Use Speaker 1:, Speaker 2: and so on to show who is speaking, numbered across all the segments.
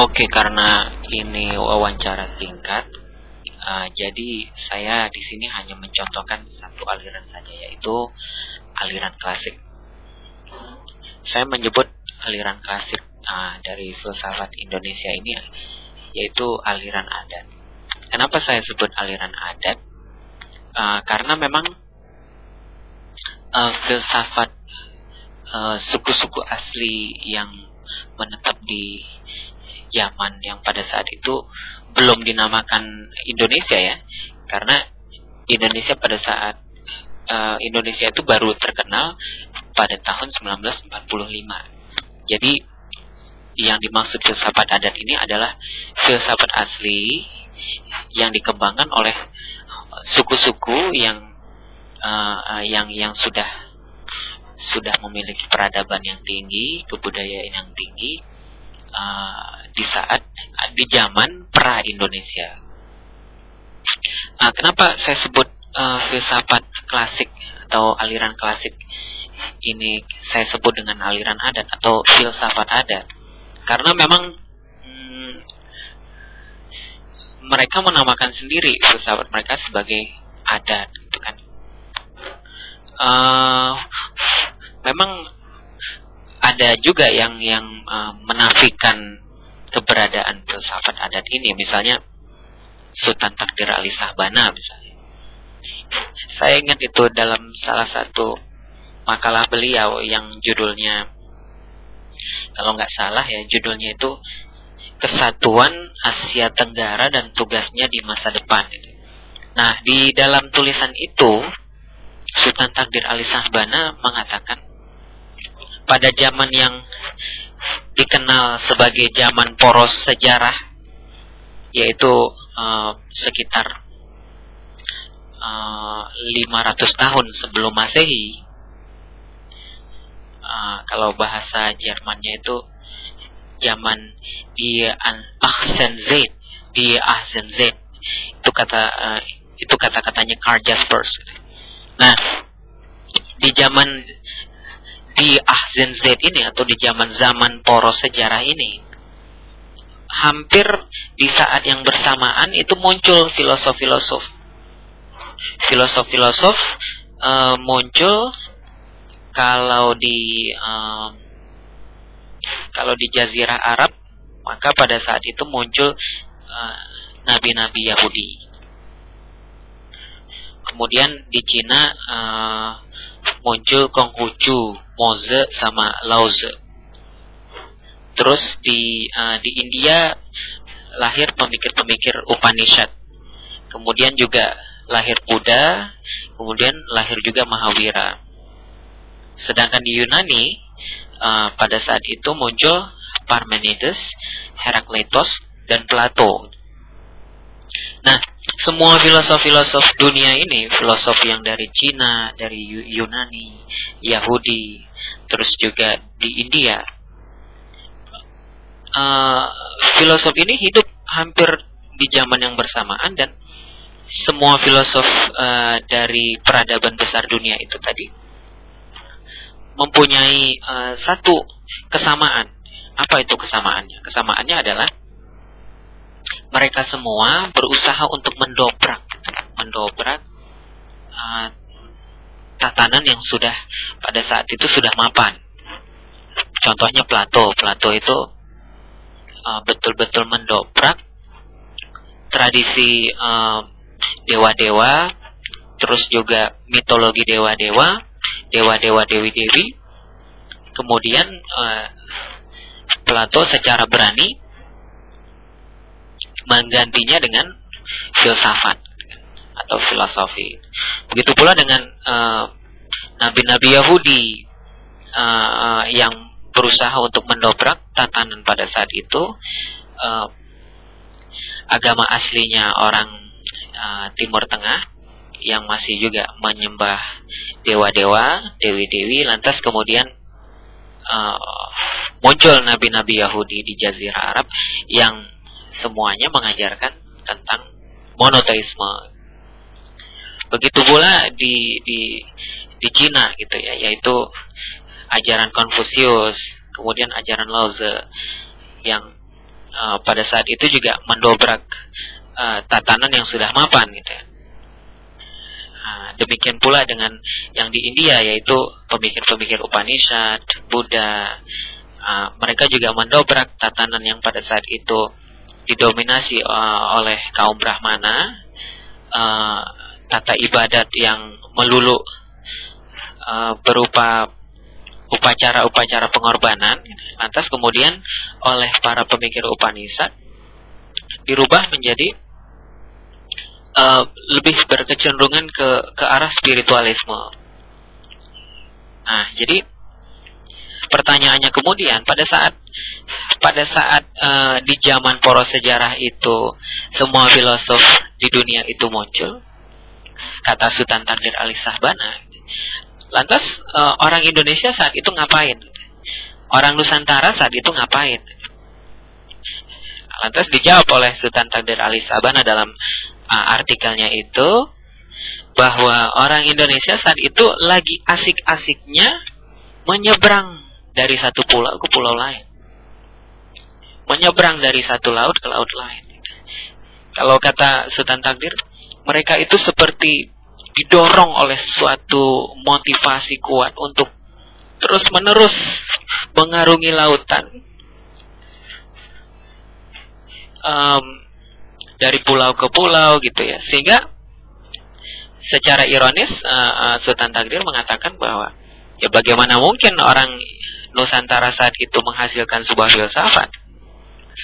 Speaker 1: Oke, karena ini wawancara singkat, jadi saya di sini hanya mencontohkan satu aliran saja, yaitu aliran klasik. Saya menyebut aliran klasik dari filsafat Indonesia ini, yaitu aliran adat. Kenapa saya sebut aliran adat? Karena memang filsafat suku-suku asli yang menetap di zaman yang pada saat itu belum dinamakan Indonesia ya, karena Indonesia pada saat Indonesia itu baru terkenal pada tahun 1945. Jadi yang dimaksud filsafat adat ini adalah filsafat asli yang dikembangkan oleh suku-suku yang sudah memiliki peradaban yang tinggi, kebudayaan yang tinggi di zaman pra Indonesia. Kenapa saya sebut filsafat klasik atau aliran klasik ini saya sebut dengan aliran adat atau filsafat adat? Karena memang mereka menamakan sendiri filsafat mereka sebagai adat, gitu kan. Memang ada juga yang menafikan keberadaan filsafat adat ini, misalnya Sultan Takdir Ali Shahbana misalnya. Saya ingat itu dalam salah satu makalah beliau yang judulnya, kalau nggak salah ya, judulnya itu Kesatuan Asia Tenggara dan Tugasnya di Masa Depan. Nah, di dalam tulisan itu Sultan Takdir Ali Shahbana mengatakan pada zaman yang dikenal sebagai zaman poros sejarah, yaitu sekitar 500 tahun sebelum Masehi, kalau bahasa Jermannya itu zaman die Ahzenzeit, itu kata-katanya Karl Jaspers. Nah, di zaman di Ahzenzeit ini atau di zaman poros sejarah ini, hampir di saat yang bersamaan itu muncul filosof-filosof muncul. Kalau di Jazirah Arab, maka pada saat itu muncul nabi-nabi Yahudi. Kemudian di Cina muncul Konghucu, Moze sama Laozi. Terus di India lahir pemikir-pemikir Upanishad. Kemudian juga lahir Buddha, kemudian lahir juga Mahavira. Sedangkan di Yunani pada saat itu muncul Parmenides, Herakleitos, dan Plato. Nah, semua filosof-filosof dunia ini, filosof yang dari Cina, dari Yunani, Yahudi, terus juga di India, filosof ini hidup hampir di zaman yang bersamaan, dan semua filosof dari peradaban besar dunia itu tadi mempunyai satu kesamaan. Apa itu kesamaannya? Kesamaannya adalah mereka semua berusaha untuk mendobrak tatanan yang sudah pada saat itu sudah mapan. Contohnya Plato itu betul-betul mendobrak tradisi dewa-dewa, terus juga mitologi dewa-dewa, dewi-dewi. Kemudian Plato secara berani menggantinya dengan filsafat atau filosofi. Begitu pula dengan nabi-nabi Yahudi yang berusaha untuk mendobrak tatanan pada saat itu agama aslinya orang Timur Tengah yang masih juga menyembah dewa-dewa, dewi-dewi. Lantas kemudian muncul nabi-nabi Yahudi di Jazirah Arab yang semuanya mengajarkan tentang monoteisme. Begitu pula di Cina gitu ya, yaitu ajaran Konfusius, kemudian ajaran Laozi yang pada saat itu juga mendobrak tatanan yang sudah mapan gitu ya. Demikian pula dengan yang di India, yaitu pemikir-pemikir Upanishad, Buddha. Mereka juga mendobrak tatanan yang pada saat itu didominasi oleh kaum Brahmana, tata ibadat yang melulu berupa upacara-upacara pengorbanan. Lantas kemudian oleh para pemikir Upanishad dirubah menjadi lebih berkecenderungan ke arah spiritualisme. Nah, jadi pertanyaannya kemudian pada saat di zaman poros sejarah itu semua filosof di dunia itu muncul, kata Sultan Takdir Ali Shahbana. Lantas orang Indonesia saat itu ngapain? Orang Nusantara saat itu ngapain? Lantas dijawab oleh Sultan Takdir Ali Shahbana dalam artikelnya itu, bahwa orang Indonesia saat itu lagi asik-asiknya menyeberang dari satu pulau ke pulau lain, menyeberang dari satu laut ke laut lain. Kalau kata Sultan Takdir, mereka itu seperti didorong oleh suatu motivasi kuat untuk terus-menerus mengarungi lautan, dari pulau ke pulau gitu ya. Sehingga secara ironis Sultan Takdir mengatakan bahwa ya bagaimana mungkin orang Nusantara saat itu menghasilkan sebuah filsafat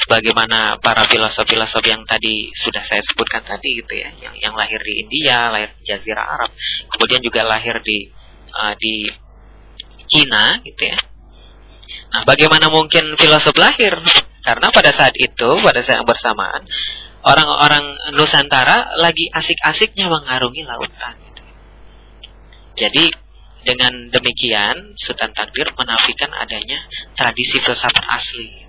Speaker 1: sebagaimana para filosof-filosof yang tadi sudah saya sebutkan tadi gitu ya, yang lahir di India, lahir di Jazirah Arab, kemudian juga lahir di Cina gitu ya. Nah, bagaimana mungkin filosof lahir? Karena pada saat itu, pada saat yang bersamaan, orang-orang Nusantara lagi asik-asiknya mengarungi lautan gitu. Jadi dengan demikian Sultan Takdir menafikan adanya tradisi filsafat asli.